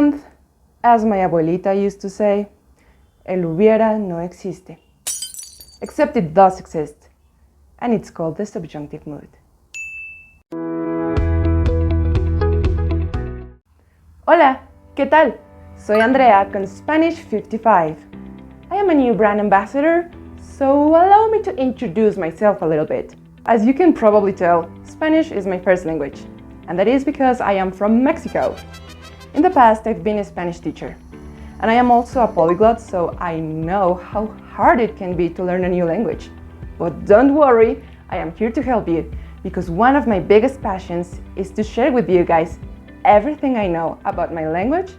month, as my abuelita used to say, el hubiera no existe. Except it does exist, and it's called the subjunctive mood. Hola, ¿qué tal? Soy Andrea con Spanish 55. I am a new brand ambassador, so allow me to introduce myself a little bit. As you can probably tell, Spanish is my first language, and that is because I am from Mexico. In the past, I've been a Spanish teacher, and I am also a polyglot, so I know how hard it can be to learn a new language. But don't worry, I am here to help you, because one of my biggest passions is to share with you guys everything I know about my language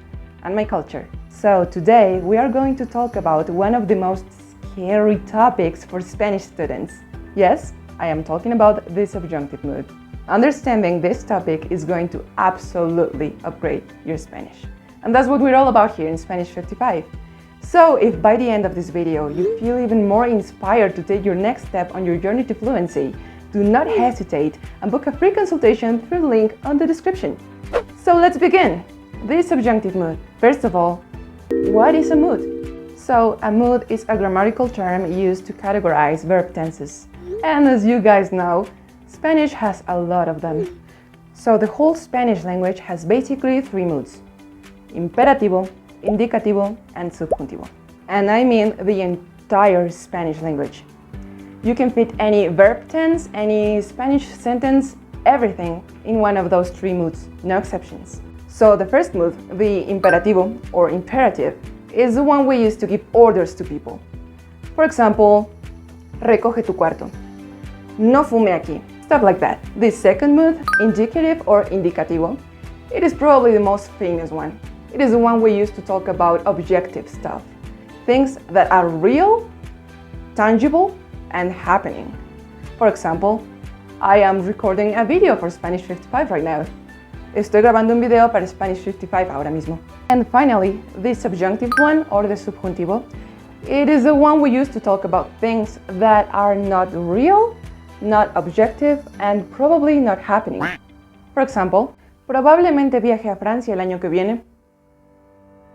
and my culture. So today we are going to talk about one of the most scary topics for Spanish students. Yes, I am talking about the subjunctive mood. Understanding this topic is going to absolutely upgrade your Spanish. And that's what we're all about here in Spanish 55. So if by the end of this video you feel even more inspired to take your next step on your journey to fluency, do not hesitate and book a free consultation through the link on the description. So let's begin. The subjunctive mood. First of all, what is a mood? So a mood is a grammatical term used to categorize verb tenses. And as you guys know, Spanish has a lot of them. So the whole Spanish language has basically three moods: imperativo, indicativo, and subjuntivo. And I mean the entire Spanish language. You can fit any verb tense, any Spanish sentence, everything in one of those three moods, no exceptions. So the first mood, the imperativo or imperative, is the one we use to give orders to people. For example, recoge tu cuarto, no fume aquí, stuff like that. The second mood, indicative or indicativo, it is probably the most famous one. It is the one we use to talk about objective stuff, things that are real, tangible, and happening. For example, I am recording a video for Spanish 55 right now. Estoy grabando un video para Spanish 55 ahora mismo. And finally, the subjunctive one, or the subjuntivo, it is the one we use to talk about things that are not real, not objective, and probably not happening. For example, probablemente viaje a Francia el año que viene.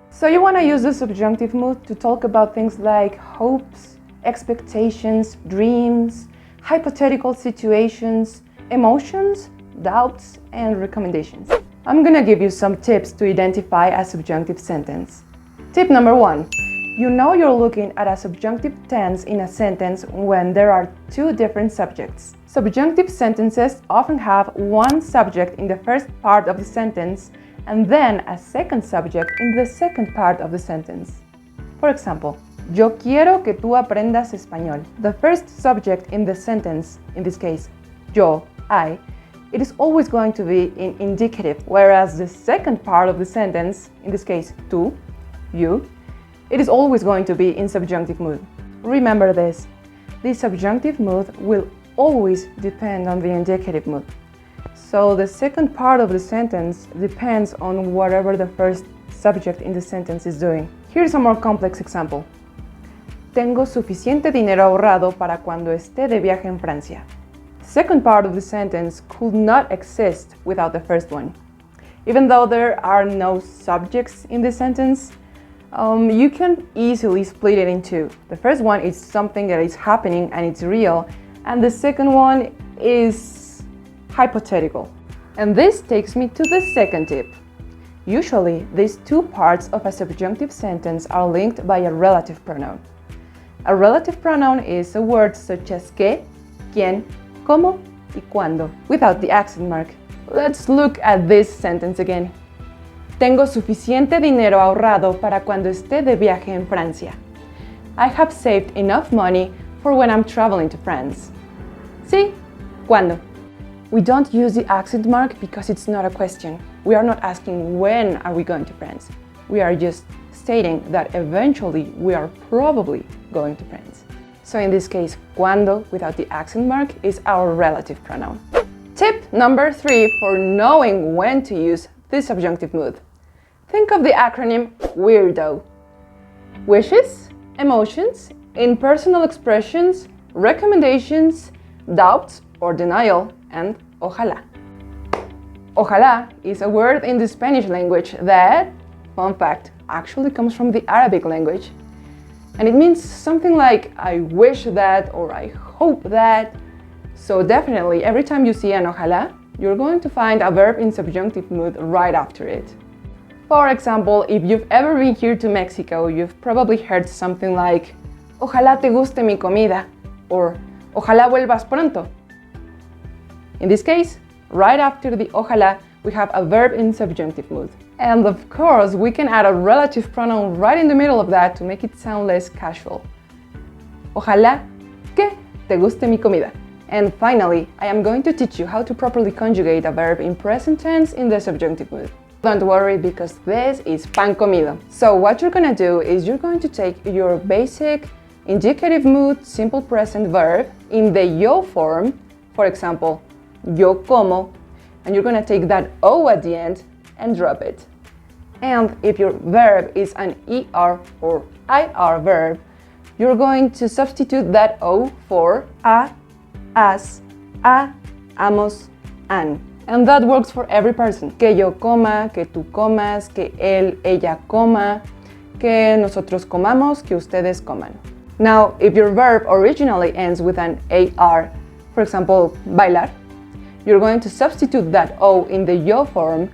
So you want to use the subjunctive mood to talk about things like hopes, expectations, dreams, hypothetical situations, emotions, doubts, and recommendations. I'm gonna give you some tips to identify a subjunctive sentence. Tip number one, you know you're looking at a subjunctive tense in a sentence when there are two different subjects. Subjunctive sentences often have one subject in the first part of the sentence and then a second subject in the second part of the sentence. For example, yo quiero que tú aprendas español. The first subject in the sentence, in this case, yo, I, it is always going to be in indicative, whereas the second part of the sentence, in this case, tú, you, it is always going to be in subjunctive mood. Remember this, the subjunctive mood will always depend on the indicative mood. So the second part of the sentence depends on whatever the first subject in the sentence is doing. Here's a more complex example. Tengo suficiente dinero ahorrado para cuando esté de viaje en Francia. The second part of the sentence could not exist without the first one. Even though there are no subjects in the sentence, you can easily split it in two. The first one is something that is happening and it's real, and the second one is hypothetical. And this takes me to the second tip. Usually, these two parts of a subjunctive sentence are linked by a relative pronoun. A relative pronoun is a word such as que, quién, cómo, y cuándo, without the accent mark. Let's look at this sentence again. Tengo suficiente dinero ahorrado para cuando esté de viaje en Francia. I have saved enough money for when I'm traveling to France. Sí, ¿cuándo? We don't use the accent mark because it's not a question. We are not asking when are we going to France. We are just stating that eventually we are probably going to France. So in this case, cuando without the accent mark is our relative pronoun. Tip number 3 for knowing when to use the subjunctive mood. Think of the acronym WEIRDO. Wishes, emotions, impersonal expressions, recommendations, doubts or denial, and ojalá. Ojalá is a word in the Spanish language that, fun fact, actually comes from the Arabic language. And it means something like I wish that or I hope that. So definitely, every time you see an ojalá, you're going to find a verb in subjunctive mood right after it. For example, if you've ever been here to Mexico, you've probably heard something like ojalá te guste mi comida or ojalá vuelvas pronto. In this case, right after the ojalá, we have a verb in subjunctive mood. And of course, we can add a relative pronoun right in the middle of that to make it sound less casual. Ojalá que te guste mi comida. And finally, I am going to teach you how to properly conjugate a verb in present tense in the subjunctive mood. Don't worry, because this is pan comido. So what you're gonna do is you're going to take your basic indicative mood simple present verb in the yo form, for example, yo como, and you're gonna take that O at the end and drop it. And if your verb is an ER or IR verb, you're going to substitute that O for a, as, a, amos, an. And that works for every person. Que yo coma, que tú comas, que él, ella coma, que nosotros comamos, que ustedes coman. Now, if your verb originally ends with an AR, for example, bailar, you're going to substitute that O in the yo form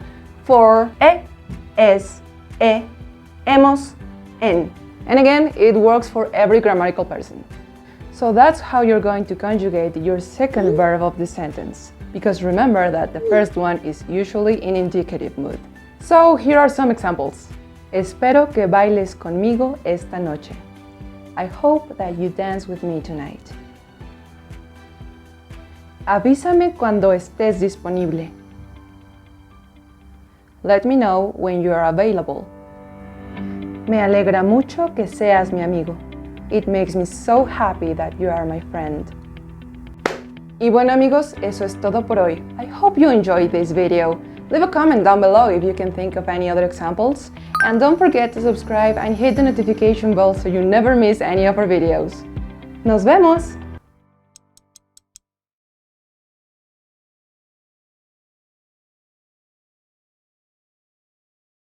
for es, hemos, en. And again, it works for every grammatical person. So that's how you're going to conjugate your second verb of the sentence. Because remember that the first one is usually in indicative mood. So here are some examples. Espero que bailes conmigo esta noche. I hope that you dance with me tonight. Avísame cuando estés disponible. Let me know when you are available. Me alegra mucho que seas mi amigo. It makes me so happy that you are my friend. Y bueno amigos, eso es todo por hoy. I hope you enjoyed this video. Leave a comment down below if you can think of any other examples. And don't forget to subscribe and hit the notification bell so you never miss any of our videos. ¡Nos vemos!